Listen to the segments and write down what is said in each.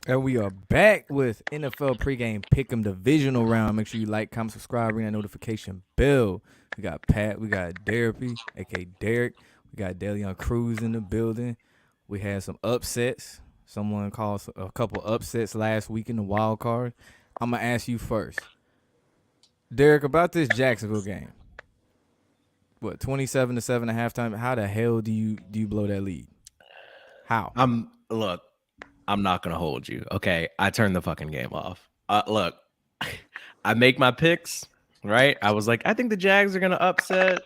And we are back with NFL pregame pick'em divisional round. Make sure you like, comment, subscribe, ring that notification bell. We got Pat, we got Derpy, aka Derek. We got Delion Cruz in the building. We had some upsets. Someone called a couple upsets last week in the wild card. I'm gonna ask you first, Derek, about this Jacksonville game. What, 27-7 at halftime? How the hell do you blow that lead? How? Look, I'm not gonna hold you. Okay, I turned the fucking game off. Look, I make my picks, right? I was like, I think the Jags are gonna upset,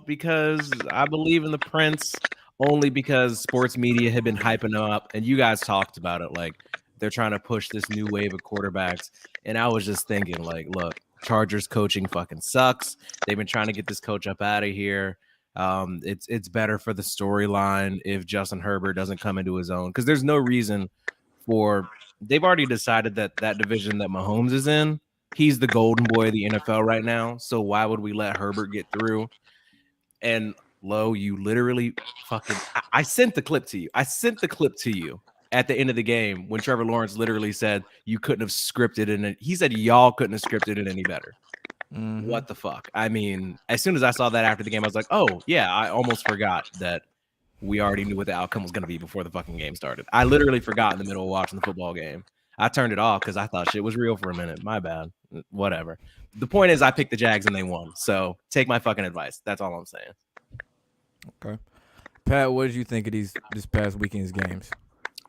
because I believe in the Prince, only because sports media had been hyping them up, and you guys talked about it, like they're trying to push this new wave of quarterbacks, and I was just thinking, like, look, Chargers coaching fucking sucks. They've been trying to get this coach up out of here. It's better for the storyline if Justin Herbert doesn't come into his own, because there's no reason they've already decided that division that Mahomes is in, he's the golden boy of the NFL right now. So why would we let Herbert get through? And Lo, you literally I sent the clip to you. I sent the clip to you at the end of the game when Trevor Lawrence literally said you couldn't have scripted it. He said y'all couldn't have scripted it any better. Mm-hmm. What the fuck? I mean, as soon as I saw that after the game, I was like, oh, yeah, I almost forgot that we already knew what the outcome was going to be before the fucking game started. I literally forgot in the middle of watching the football game. I turned it off because I thought shit was real for a minute. My bad. Whatever. The point is I picked the Jags and they won. So take my fucking advice. That's all I'm saying. Okay. Pat, what did you think of this past weekend's games?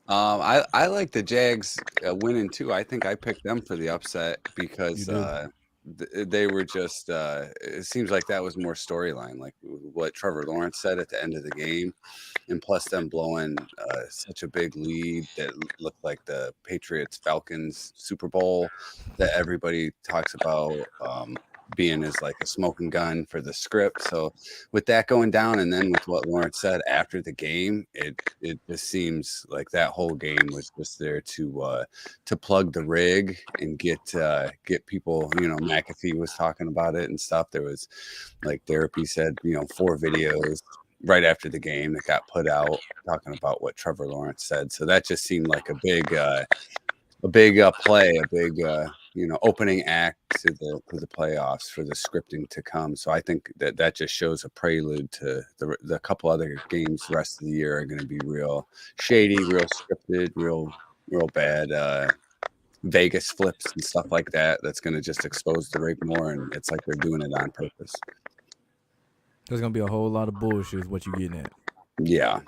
I like the Jags winning too. I think I picked them for the upset because they were just. It seems like that was more storyline, like what Trevor Lawrence said at the end of the game, and plus them blowing such a big lead that looked like the Patriots-Falcons Super Bowl that everybody talks about. Being as like a smoking gun for the script. So with that going down, and then with what Lawrence said after the game, it just seems like that whole game was just there to plug the rig and get people. McAfee was talking about it and stuff. There was, like Therapy said, 4 videos right after the game that got put out talking about what Trevor Lawrence said. So that just seemed like a big play, a big opening act to the playoffs for the scripting to come. So I think that just shows a prelude to the couple other games the rest of the year are going to be real shady, real scripted, real bad Vegas flips and stuff like that. That's going to just expose the rig more, and it's like they're doing it on purpose. There's going to be a whole lot of bullshit is what you're getting at. Yeah,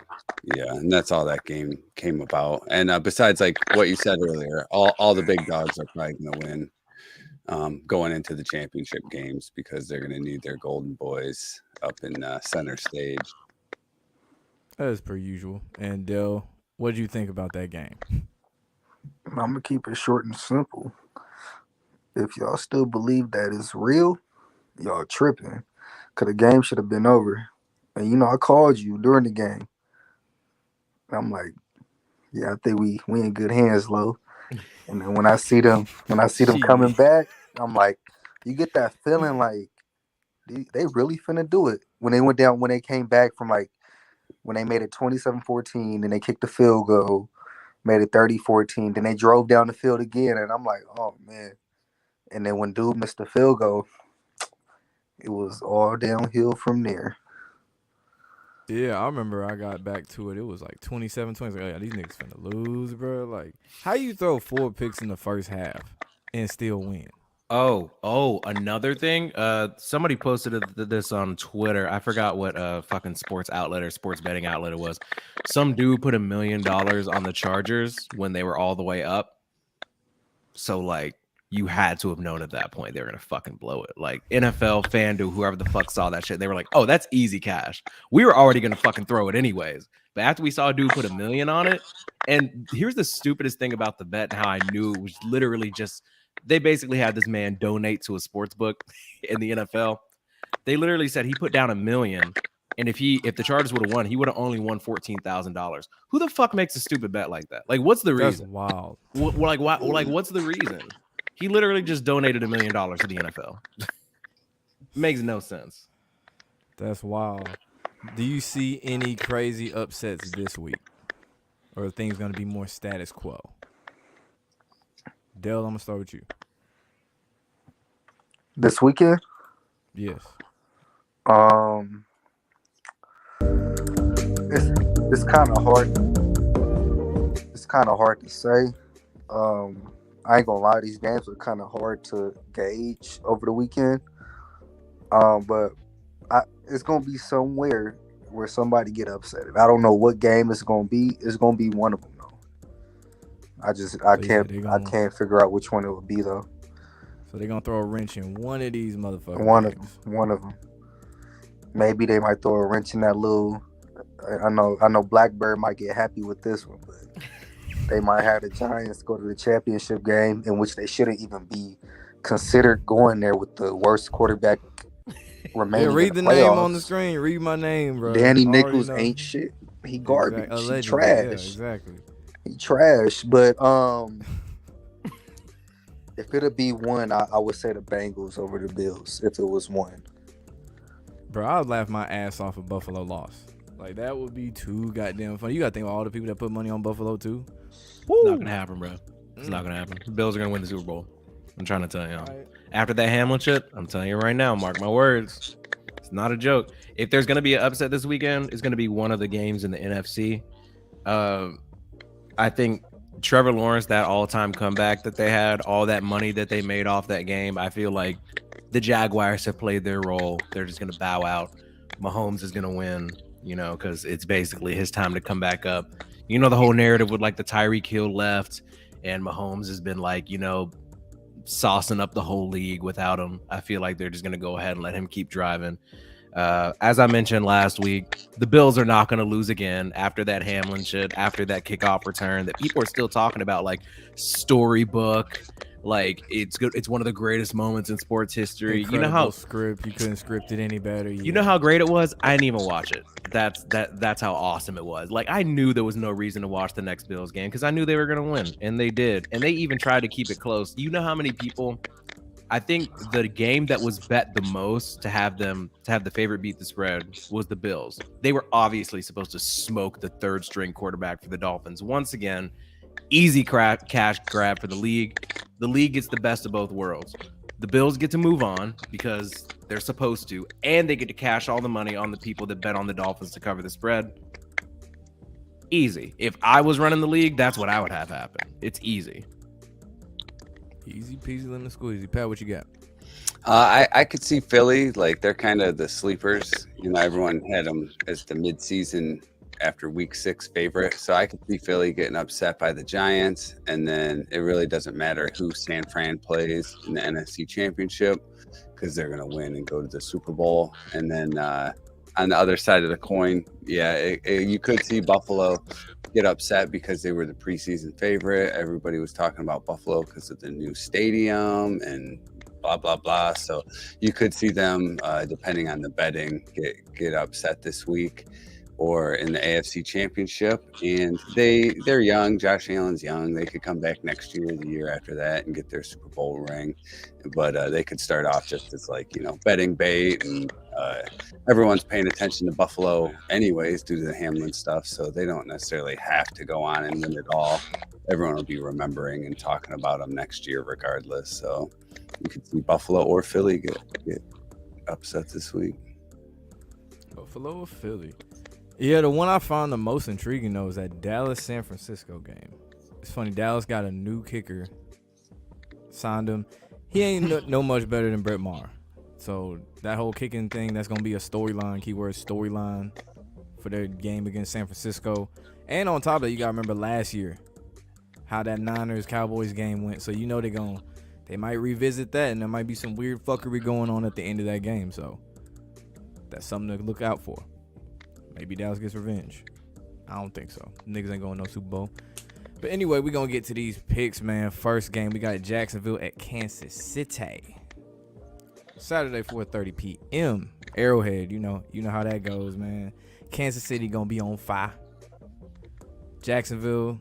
and that's all that game came about. And besides, like what you said earlier, all the big dogs are probably going to win going into the championship games because they're going to need their golden boys up in center stage. As per usual. And Dell, what did you think about that game? I'm going to keep it short and simple. If y'all still believe that it's real, y'all tripping. Because the game should have been over. And I called you during the game. I'm like, yeah, I think we in good hands, Lo. And then when I see them coming back, I'm like, you get that feeling like they really finna do it. When they came back from when they made it 27-14 and they kicked the field goal, made it 30-14, then they drove down the field again, and I'm like, oh man. And then when dude missed the field goal, it was all downhill from there. Yeah, I remember I got back to it. It was like 27-20. Like, oh, yeah, these niggas finna lose, bro. Like, how you throw 4 picks in the first half and still win? Oh, another thing. Somebody posted this on Twitter. I forgot what fucking sports outlet or sports betting outlet it was. Some dude put $1 million on the Chargers when they were all the way up. So, like, you had to have known at that point they were going to fucking blow it. Like, NFL, FanDuel, whoever the fuck saw that shit, they were like, oh, that's easy cash. We were already going to fucking throw it anyways. But after we saw a dude put $1 million on it, and here's the stupidest thing about the bet and how I knew it was literally just, they basically had this man donate to a sports book in the NFL. They literally said he put down $1 million, and if the Chargers would have won, he would have only won $14,000. Who the fuck makes a stupid bet like that? Like, what's the reason? That's wild. What's the reason? He literally just donated $1 million to the NFL. Makes no sense. That's wild. Do you see any crazy upsets this week? Or are things going to be more status quo? Dell, I'm gonna start with you. This weekend, Yes. it's kind of hard. It's kind of hard to say. I ain't gonna lie, these games are kind of hard to gauge over the weekend. But it's gonna be somewhere where somebody get upset. I don't know what game it's gonna be. It's gonna be one of them though. I can't figure out which one it would be though. So they're gonna throw a wrench in one of these motherfuckers. One of them. Maybe they might throw a wrench in that little. I know Blackbird might get happy with this one, but they might have the Giants go to the championship game, in which they shouldn't even be considered going there with the worst quarterback remaining. Yeah, read in the playoffs. name on the screen. Read my name, bro. Danny Nichols ain't shit. He garbage. Allegedly, He trash. Yeah, exactly. He trash. But if it'd be one, I would say the Bengals over the Bills. If it was one, bro, I would laugh my ass off if Buffalo lost. Like that would be too goddamn funny. You gotta think about all the people that put money on Buffalo too. It's not gonna happen, bro. It's not gonna happen. The Bills are gonna win the Super Bowl. I'm trying to tell you. Right. After that Hamlin shit, I'm telling you right now, mark my words. It's not a joke. If there's gonna be an upset this weekend, it's gonna be one of the games in the NFC. I think Trevor Lawrence, that all-time comeback that they had, all that money that they made off that game, I feel like the Jaguars have played their role. They're just gonna bow out. Mahomes is gonna win, you know, because it's basically his time to come back up. You know, the whole narrative with like the Tyreek Hill left, and Mahomes has been like, you know, saucing up the whole league without him. I feel like they're just gonna go ahead and let him keep driving. As I mentioned last week, the Bills are not going to lose again after that Hamlin shit, after that kickoff return that people are still talking about, like storybook, like it's good. It's one of the greatest moments in sports history. Incredible you know how script, you couldn't script it any better. You know how great it was? I didn't even watch it. That's how awesome it was. Like I knew there was no reason to watch the next Bills game because I knew they were going to win, and they did. And they even tried to keep it close. You know how many people? I think the game that was bet the most to have the favorite beat the spread was the Bills. They were obviously supposed to smoke the third string quarterback for the Dolphins. Once again, easy cash grab for the league. The league gets the best of both worlds. The Bills get to move on because they're supposed to, and they get to cash all the money on the people that bet on the Dolphins to cover the spread. Easy. If I was running the league, that's what I would have happen. It's easy. Easy peasy lemon squeezy. Pat, what you got? I could see Philly, like they're kind of the sleepers. You know, everyone had them as the midseason after week 6 favorite. So I could see Philly getting upset by the Giants. And then it really doesn't matter who San Fran plays in the NFC Championship because they're going to win and go to the Super Bowl. And then on the other side of the coin, yeah, you could see Buffalo get upset because they were the preseason favorite. Everybody was talking about Buffalo because of the new stadium and blah, blah, blah. So you could see them, depending on the betting, get upset this week or in the AFC Championship. And they're young. Josh Allen's young. They could come back next year, the year after that, and get their Super Bowl ring. But they could start off just as like, you know, betting bait, and everyone's paying attention to Buffalo anyways due to the Hamlin stuff. So they don't necessarily have to go on and win it all. Everyone will be remembering and talking about them next year regardless. So you could see Buffalo or Philly get upset this week. Buffalo or Philly? Yeah, the one I found the most intriguing though is that Dallas-San Francisco game. It's funny, Dallas got a new kicker, signed him. He ain't no much better than Brett Maher. So that whole kicking thing, that's gonna be a storyline, keyword storyline, for their game against San Francisco. And on top of that, you gotta remember last year how that Niners-Cowboys game went. So you know they might revisit that, and there might be some weird fuckery going on at the end of that game. So that's something to look out for. Maybe Dallas gets revenge. I don't think so. Niggas ain't going no Super Bowl. But anyway, we're going to get to these picks, man. First game, we got Jacksonville at Kansas City. Saturday, 4:30 p.m. Arrowhead. You know how that goes, man. Kansas City going to be on fire. Jacksonville,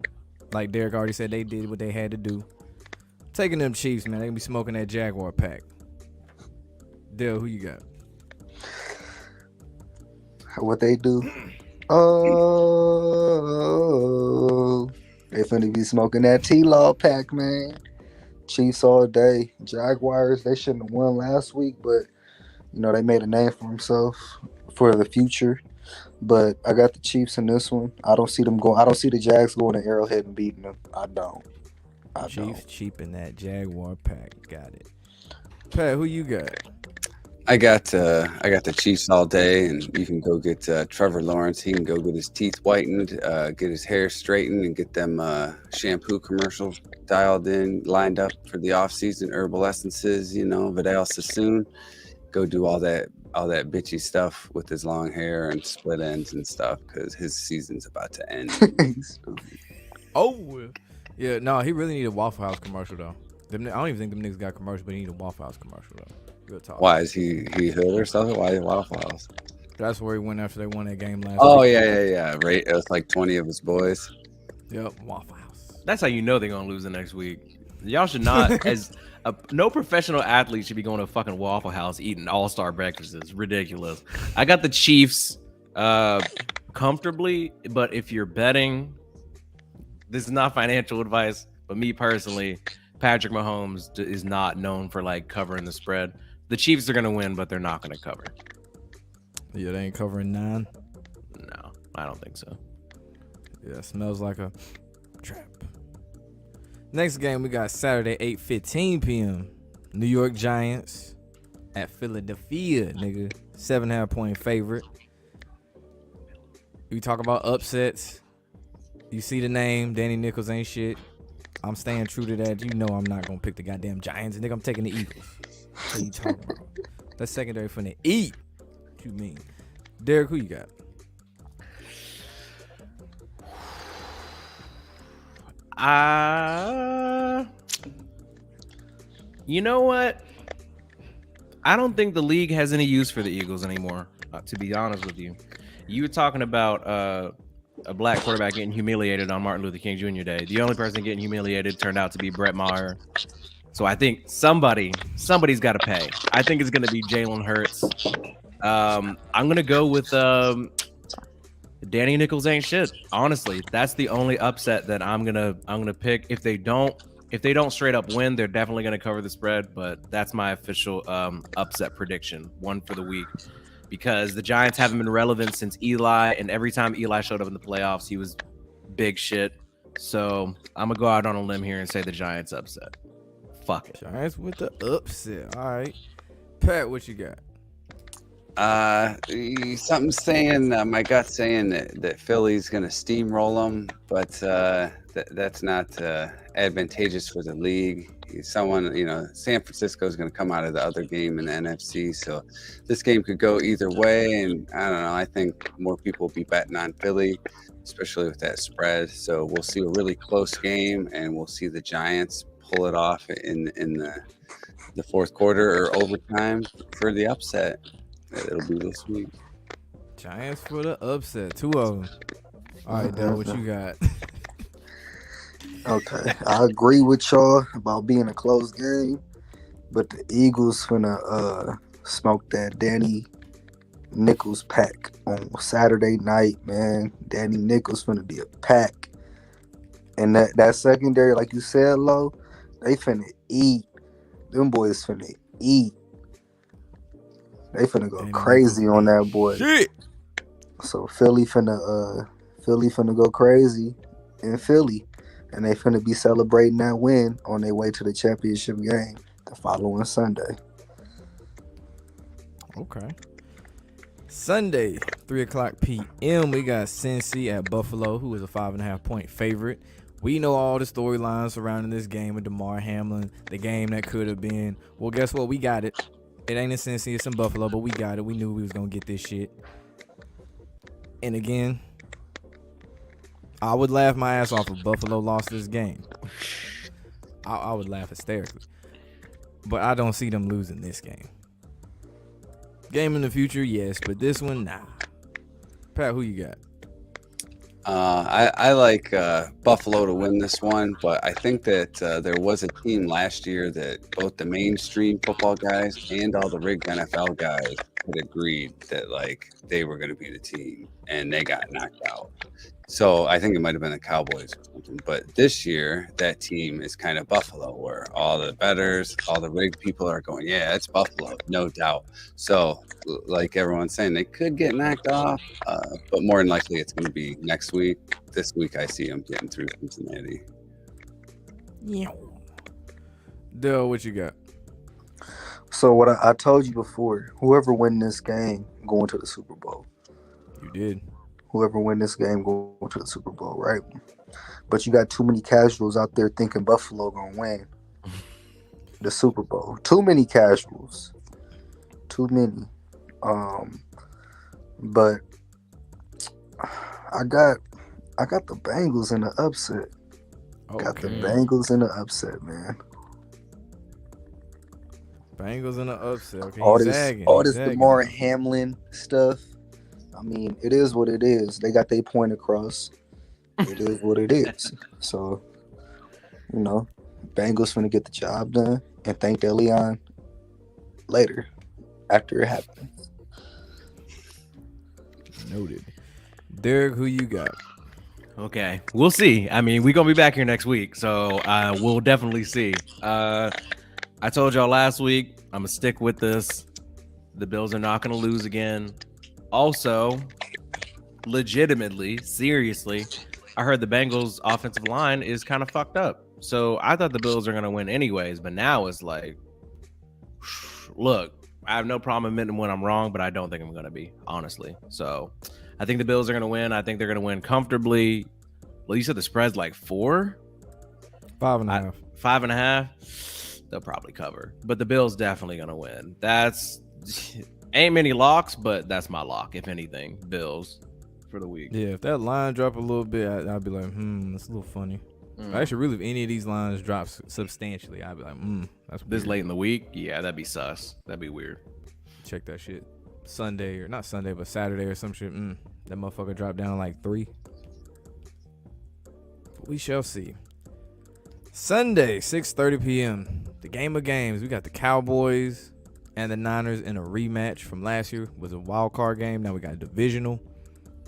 like Derek already said, they did what they had to do. Taking them Chiefs, man. They going to be smoking that Jaguar pack. Dale, who you got? What they do? They finna be smoking that T-Law pack, man. Chiefs all day. Jaguars, they shouldn't have won last week, but they made a name for themselves for the future. But I got the Chiefs in this one. I don't see the Jags going to Arrowhead and beating them. I don't. Chiefs cheap in that Jaguar pack. Got it. Pat, who you got? I got the Chiefs all day, and you can go get Trevor Lawrence. He can go get his teeth whitened, get his hair straightened, and get them shampoo commercials dialed in, lined up for the off-season herbal essences. Vidal Sassoon, go do all that bitchy stuff with his long hair and split ends and stuff because his season's about to end. Oh, yeah. No, he really need a Waffle House commercial though. I don't even think them niggas got commercial, but he need a Waffle House commercial though. Real talk. Why is he hood or something? Why Waffle House? That's where he went after they won that game last Oh week. yeah. Right, it was like 20 of his boys. Yep, Waffle House. That's how you know they're gonna lose the next week. Y'all should not, no professional athlete should be going to a fucking Waffle House eating all-star breakfasts. It's ridiculous. I got the Chiefs comfortably, but if you're betting, this is not financial advice, but me personally, Patrick Mahomes is not known for like covering the spread. The Chiefs are gonna win, but they're not gonna cover. Yeah, they ain't covering 9. No, I don't think so. Yeah, smells like a trap. Next game we got Saturday 8:15 p.m. New York Giants at Philadelphia, nigga. 7.5 point favorite. We talk about upsets. You see the name, Danny Nichols ain't shit. I'm staying true to that. I'm not gonna pick the goddamn Giants, nigga. I'm taking the Eagles. What you talking about? That's secondary finna eat. What you mean? Derek, who you got? You know what? I don't think the league has any use for the Eagles anymore, to be honest with you. You were talking about a black quarterback getting humiliated on Martin Luther King Jr. Day. The only person getting humiliated turned out to be Brett Maher. So I think somebody's got to pay. I think it's going to be Jalen Hurts. I'm going to go with Danny Nichols ain't shit. Honestly, that's the only upset that I'm gonna pick. If they don't straight up win, they're definitely gonna cover the spread. But that's my official upset prediction, one for the week, because the Giants haven't been relevant since Eli, and every time Eli showed up in the playoffs, he was big shit. So I'm gonna go out on a limb here and say the Giants upset. Fuck it. Giants with the upset. All right, Pat, what you got? Something saying my gut's saying that Philly's gonna steamroll them, but that's not advantageous for the league. San Francisco's gonna come out of the other game in the NFC, so this game could go either way. And I don't know. I think more people will be betting on Philly, especially with that spread. So we'll see a really close game, and we'll see the Giants pull it off in the fourth quarter or overtime for the upset. It'll be this week. Giants for the upset. 2 of them. All right, Dale, what you got? Okay, I agree with y'all about being a close game, but the Eagles finna smoke that Danny Nichols pack on Saturday night, man. Danny Nichols finna be a pack, and that secondary, like you said, Lo, they finna eat. Them boys finna eat. They finna go crazy on that boy. Shit. So Philly finna go crazy in Philly, and they finna be celebrating that win on their way to the championship game the following Sunday. Okay. Sunday, 3:00 p.m. We got Cincy at Buffalo, who is a 5.5 point favorite. We know all the storylines surrounding this game with DeMar Hamlin, the game that could have been. Well, guess what? We got it. It ain't in Cincy, it's in Buffalo, but we got it. We knew we was going to get this shit. And again, I would laugh my ass off if Buffalo lost this game. I would laugh hysterically. But I don't see them losing this game. Game in the future, yes, but this one, nah. Pat, who you got? I like Buffalo to win this one, but I think that there was a team last year that both the mainstream football guys and all the rigged NFL guys had agreed that like they were going to be the team, and they got knocked out. So I think it might have been the Cowboys or something. But this year, that team is kind of Buffalo, where all the bettors, all the rigged people are going, yeah, it's Buffalo, no doubt. So, like everyone's saying, they could get knocked off, but more than likely it's going to be next week. This week, I see them getting through Cincinnati. Yeah. Dale, what you got? So what I told you before, whoever win this game going to the Super Bowl. You did. Whoever win this game going to the Super Bowl, right? But you got too many casuals out there thinking Buffalo gonna win the Super Bowl. Too many casuals. Too many. But I got the Bengals in the upset. Okay. Got the Bengals in the upset, man. Bengals in the upset. Okay. All he's this zagging. Damar Hamlin stuff. I mean, it is what it is. They got their point across. It is what it is. So, you know, Bengals finna get the job done and thank Deleon later after it happens. Noted. Derek, who you got? Okay, we'll see. I mean, we're gonna be back here next week, so we'll definitely see. I told y'all last week I'm gonna stick with this. The Bills are not gonna lose again. Also, legitimately, seriously, I heard the Bengals' offensive line is kind of fucked up. So I thought the Bills are gonna win anyways, but now it's like, look, I have no problem admitting when I'm wrong, but I don't think I'm gonna be, honestly. So I think the Bills are gonna win. I think they're gonna win comfortably. Well, you said the spread's like 4? 5.5. 5.5. They'll probably cover, but the Bills definitely gonna win. That's ain't many locks, but that's my lock. If anything, Bills for the week. Yeah, if that line drop a little bit, I'd be like, that's a little funny. Actually, really, if any of these lines drop substantially, I'd be like, that's weird. This late in the week, yeah, that'd be sus. That'd be weird. Check that shit. Sunday, or not Sunday, but Saturday or some shit. That motherfucker dropped down like 3. But we shall see. Sunday, 6:30 p.m. The game of games. We got the Cowboys and the Niners in a rematch from last year. It was a wild card game. Now we got a divisional.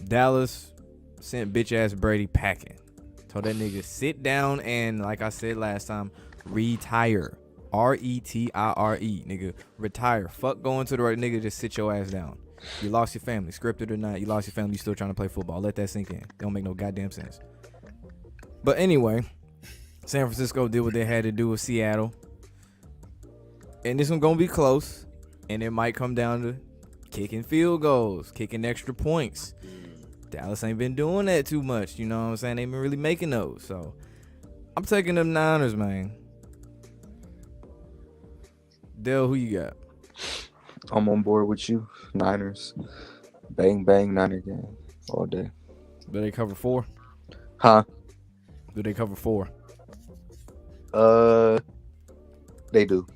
Dallas sent bitch ass Brady packing. Told that nigga sit down and, like I said last time, retire. retire, nigga. Retire. Fuck going to the right, nigga. Just sit your ass down. You lost your family, scripted or not. You lost your family. You still trying to play football. Let that sink in. Don't make no goddamn sense. But anyway, San Francisco did what they had to do with Seattle. And this one gonna be close. And it might come down to kicking field goals, kicking extra points. Dallas ain't been doing that too much. You know what I'm saying? They ain't been really making those. So I'm taking them Niners, man. Dale, who you got? I'm on board with you. Niners. Bang, bang, Niner game. All day. Do they cover 4? Huh? Do they cover 4? They do.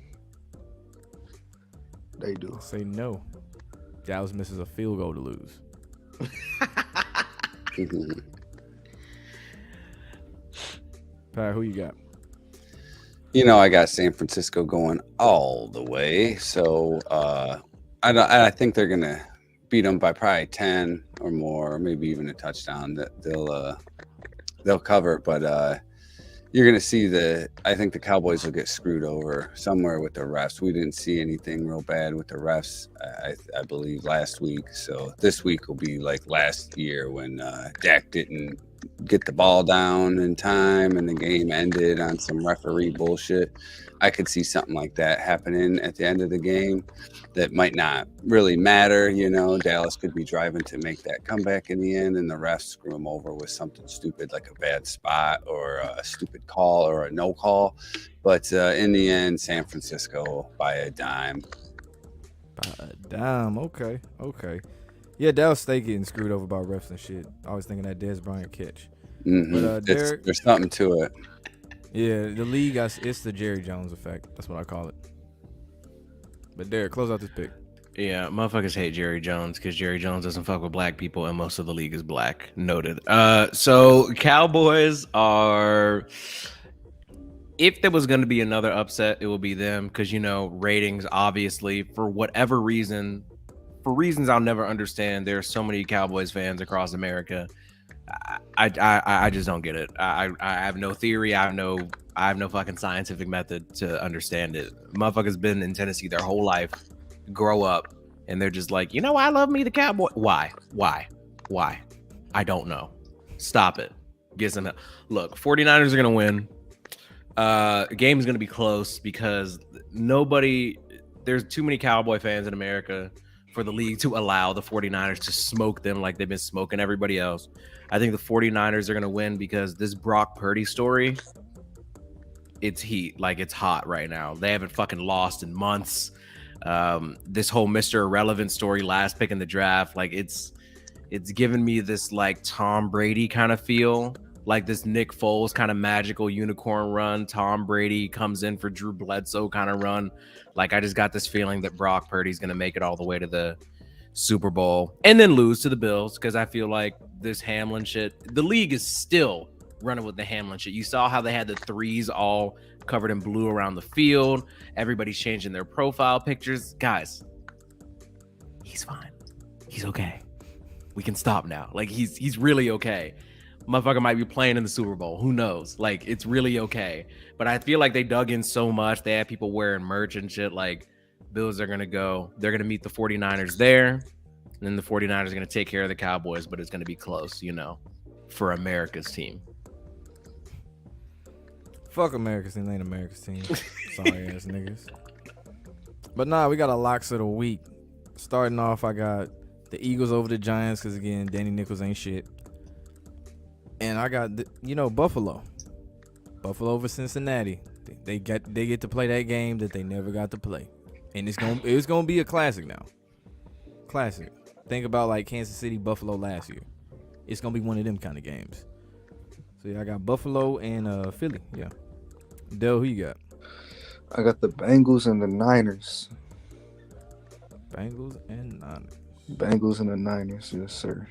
They do. Say no. Dallas misses a field goal to lose. Pat, who you got? You know, I got San Francisco going all the way. So I think they're gonna beat them by probably 10 or more, maybe even a touchdown. That they'll cover, but you're gonna see I think the Cowboys will get screwed over somewhere with the refs. We didn't see anything real bad with the refs, I believe, last week. So this week will be like last year when Dak didn't get the ball down in time and the game ended on some referee bullshit. I could see something like that happening at the end of the game that might not really matter. You know, Dallas could be driving to make that comeback in the end and the refs screw them over with something stupid like a bad spot or a stupid call or a no call. But in the end, San Francisco by a dime. By a dime. Okay. Yeah, Dallas State getting screwed over by refs and shit. I was thinking that Dez Bryant catch. Mm-hmm. But Derek, there's something to it. Yeah, the league, it's the Jerry Jones effect. That's what I call it. But Derek, close out this pick. Yeah, motherfuckers hate Jerry Jones because Jerry Jones doesn't fuck with black people and most of the league is black. Noted. So Cowboys are... If there was going to be another upset, it will be them because, you know, ratings, obviously, for whatever reason, for reasons I'll never understand. There are so many Cowboys fans across America. I just don't get it. I have no theory. I have no fucking scientific method to understand it. Motherfuckers been in Tennessee their whole life, grow up, and they're just like, I love me the Cowboy. Why? I don't know. Stop it. Get some help. Look, 49ers are gonna win. Game's gonna be close because there's too many Cowboy fans in America for the league to allow the 49ers to smoke them like they've been smoking everybody else. I think the 49ers are going to win because this Brock Purdy story, it's heat. Like, it's hot right now. They haven't fucking lost in months. This whole Mr. Irrelevant story, last pick in the draft, like, it's given me this, like, Tom Brady kind of feel. Like this Nick Foles kind of magical unicorn run. Tom Brady comes in for Drew Bledsoe kind of run. Like, I just got this feeling that Brock Purdy's going to make it all the way to the Super Bowl and then lose to the Bills because I feel like this Hamlin shit, the league is still running with the Hamlin shit. You saw how they had the threes all covered in blue around the field. Everybody's changing their profile pictures. Guys, he's fine. He's okay. We can stop now. Like, he's really okay. Motherfucker might be playing in the Super Bowl. Who knows? Like, it's really okay. But I feel like they dug in so much. They had people wearing merch and shit. Like, Bills are going to go. They're going to meet the 49ers there. And then the 49ers are going to take care of the Cowboys. But it's going to be close, for America's team. Fuck America's team. Ain't America's team. Sorry ass niggas. But nah, we got a locks of the week. Starting off, I got the Eagles over the Giants because, again, Danny Nichols ain't shit. And I got, Buffalo. Buffalo over Cincinnati. They get to play that game that they never got to play. And it's gonna be a classic now. Classic. Think about like Kansas City, Buffalo last year. It's gonna be one of them kind of games. So yeah, I got Buffalo and Philly. Yeah. Dell, who you got? I got the Bengals and the Niners. Bengals and Niners. Bengals and the Niners, yes sir.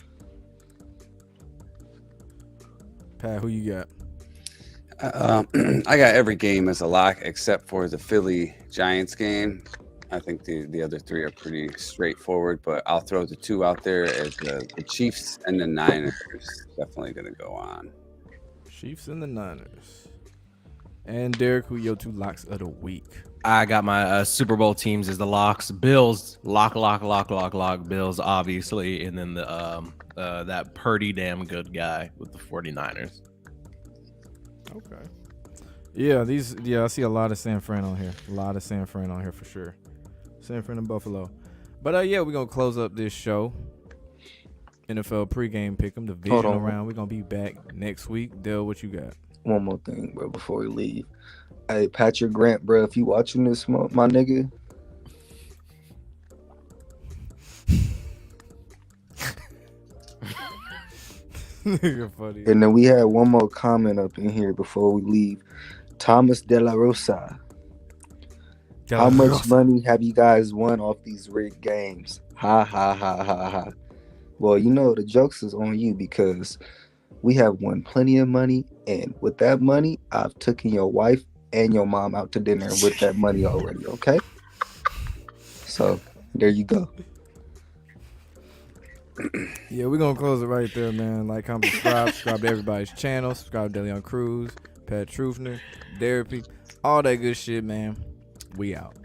Pat, who you got? I got every game as a lock except for the Philly Giants game. I think the other three are pretty straightforward, but I'll throw the two out there as the Chiefs and the Niners. Definitely going to go on. Chiefs and the Niners. And Derek, who your two locks of the week? I got my Super Bowl teams as the locks. Bills, lock. Bills, obviously. And then that Purdy damn good guy with the 49ers. Okay. Yeah, I see a lot of San Fran on here. A lot of San Fran on here for sure. San Fran and Buffalo. But yeah, we're going to close up this show. NFL pregame pick'em, divisional round. We're going to be back next week. Dell, what you got? One more thing, bro, before we leave. Hey, Patrick Grant, bro, if you watching this, my nigga. Nigga funny. And then we had one more comment up in here before we leave. Thomas De La Rosa. How much money have you guys won off these rigged games? Ha, ha, ha, ha, ha. Well, the jokes is on you because we have won plenty of money. And with that money, I've taken your wife and your mom out to dinner with that money already, okay? So, there you go. Yeah, we're going to close it right there, man. Like, comment, subscribe to everybody's channel. Subscribe to DeLeon Cruz, Pat Truthner, Therapy, all that good shit, man. We out.